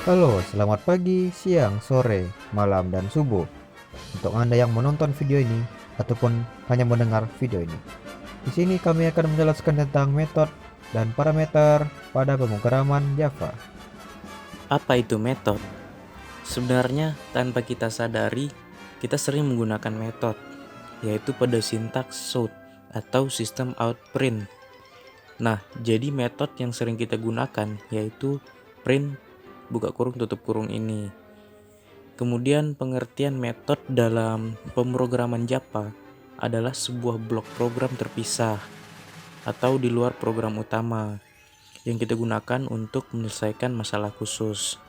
Halo, selamat pagi, siang, sore, malam, dan subuh. Untuk Anda yang menonton video ini ataupun hanya mendengar video ini. Di sini kami akan menjelaskan tentang metode dan parameter pada pemrograman Java. Apa itu metode? Sebenarnya tanpa kita sadari, kita sering menggunakan metode, yaitu pada sintaks shout atau sistem out print. Nah, jadi metode yang sering kita gunakan yaitu print buka kurung tutup kurung ini. Kemudian pengertian metode dalam pemrograman Java adalah sebuah blok program terpisah atau di luar program utama yang kita gunakan untuk menyelesaikan masalah khusus.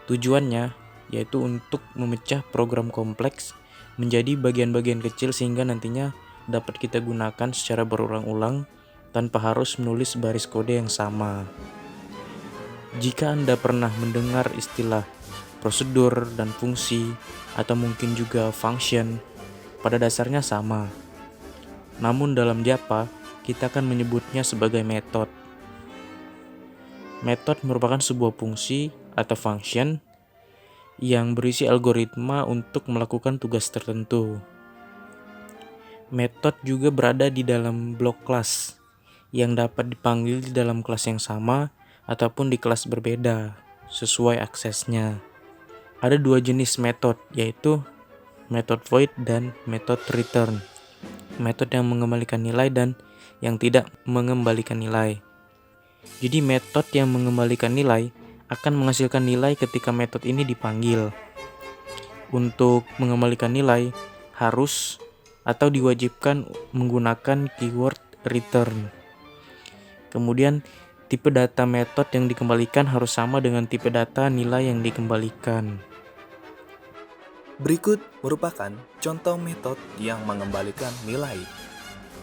Tujuannya yaitu untuk memecah program kompleks menjadi bagian-bagian kecil sehingga nantinya dapat kita gunakan secara berulang-ulang tanpa harus menulis baris kode yang sama. Jika Anda pernah mendengar istilah prosedur dan fungsi atau mungkin juga function, pada dasarnya sama. Namun dalam Java, kita akan menyebutnya sebagai metode. Metode merupakan sebuah fungsi atau function yang berisi algoritma untuk melakukan tugas tertentu. Metode juga berada di dalam blok kelas yang dapat dipanggil di dalam kelas yang sama ataupun di kelas berbeda sesuai aksesnya. Ada dua jenis metode, yaitu metode void dan metode return. Metode yang mengembalikan nilai dan yang tidak mengembalikan nilai. Jadi metode yang mengembalikan nilai akan menghasilkan nilai ketika metode ini dipanggil. Untuk mengembalikan nilai harus atau diwajibkan menggunakan keyword return. Kemudian tipe data metode yang dikembalikan harus sama dengan tipe data nilai yang dikembalikan. Berikut merupakan contoh metode yang mengembalikan nilai.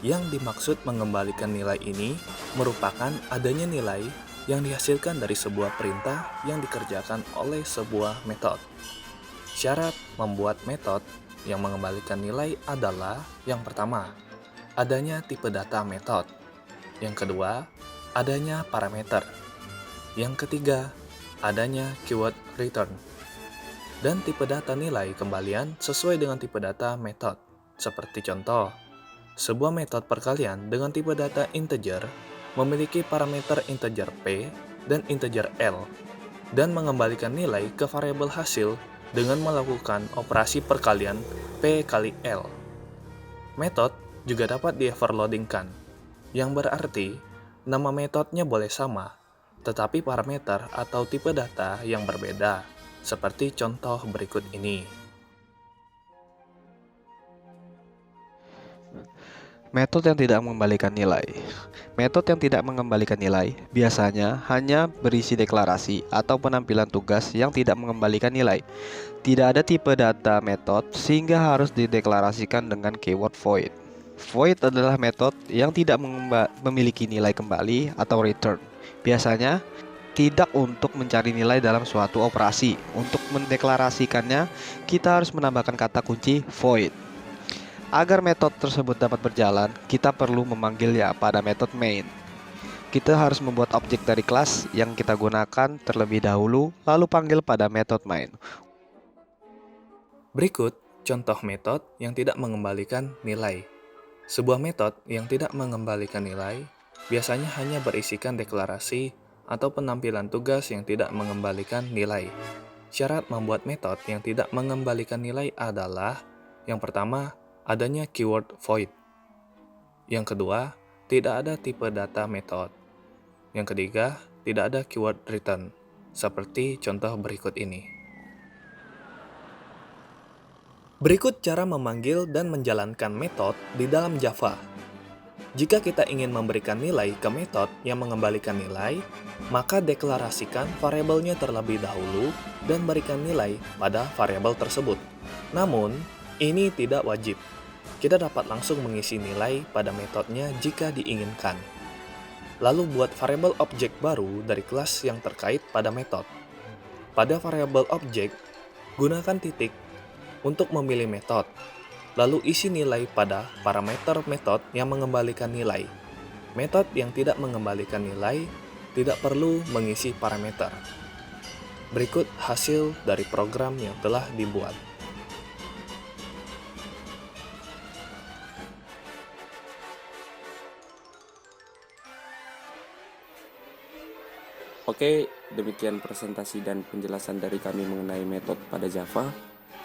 Yang dimaksud mengembalikan nilai ini merupakan adanya nilai yang dihasilkan dari sebuah perintah yang dikerjakan oleh sebuah metode. Syarat membuat metode yang mengembalikan nilai adalah yang pertama, adanya tipe data metode. Yang kedua, adanya parameter. Yang ketiga, adanya keyword return. Dan tipe data nilai kembalian sesuai dengan tipe data metode. Seperti contoh, sebuah metode perkalian dengan tipe data integer memiliki parameter integer p dan integer l dan mengembalikan nilai ke variabel hasil dengan melakukan operasi perkalian p kali l. Metode juga dapat di-overloadingkan, yang berarti nama metodenya boleh sama, tetapi parameter atau tipe data yang berbeda, seperti contoh berikut ini. Metode yang tidak mengembalikan nilai. Metode yang tidak mengembalikan nilai biasanya hanya berisi deklarasi atau penampilan tugas yang tidak mengembalikan nilai. Tidak ada tipe data metode sehingga harus dideklarasikan dengan keyword void. Void adalah metode yang tidak memiliki nilai kembali atau return. Biasanya tidak untuk mencari nilai dalam suatu operasi. Untuk mendeklarasikannya, kita harus menambahkan kata kunci void. Agar metode tersebut dapat berjalan, kita perlu memanggilnya pada metode main. Kita harus membuat objek dari kelas yang kita gunakan terlebih dahulu, lalu panggil pada metode main. Berikut contoh metode yang tidak mengembalikan nilai. Sebuah metode yang tidak mengembalikan nilai biasanya hanya berisikan deklarasi atau penampilan tugas yang tidak mengembalikan nilai. Syarat membuat metode yang tidak mengembalikan nilai adalah yang pertama, adanya keyword void. Yang kedua, tidak ada tipe data metode. Yang ketiga, tidak ada keyword return, seperti contoh berikut ini. Berikut cara memanggil dan menjalankan metode di dalam Java. Jika kita ingin memberikan nilai ke metode yang mengembalikan nilai, maka deklarasikan variabelnya terlebih dahulu dan berikan nilai pada variabel tersebut. Namun, ini tidak wajib. Kita dapat langsung mengisi nilai pada metodenya jika diinginkan. Lalu buat variabel objek baru dari kelas yang terkait pada metode. Pada variabel objek, gunakan titik untuk memilih metode. Lalu isi nilai pada parameter metode yang mengembalikan nilai. Metode yang tidak mengembalikan nilai tidak perlu mengisi parameter. Berikut hasil dari program yang telah dibuat. Oke, demikian presentasi dan penjelasan dari kami mengenai metode pada Java.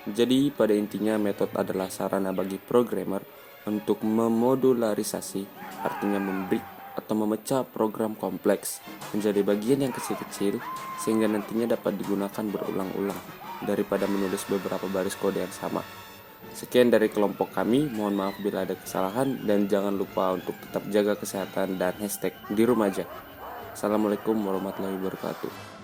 Jadi, pada intinya metode adalah sarana bagi programmer untuk memodularisasi, artinya membreak atau memecah program kompleks menjadi bagian yang kecil-kecil sehingga nantinya dapat digunakan berulang-ulang daripada menulis beberapa baris kode yang sama. Sekian dari kelompok kami, mohon maaf bila ada kesalahan dan jangan lupa untuk tetap jaga kesehatan dan hashtag di rumah aja. Assalamualaikum warahmatullahi wabarakatuh.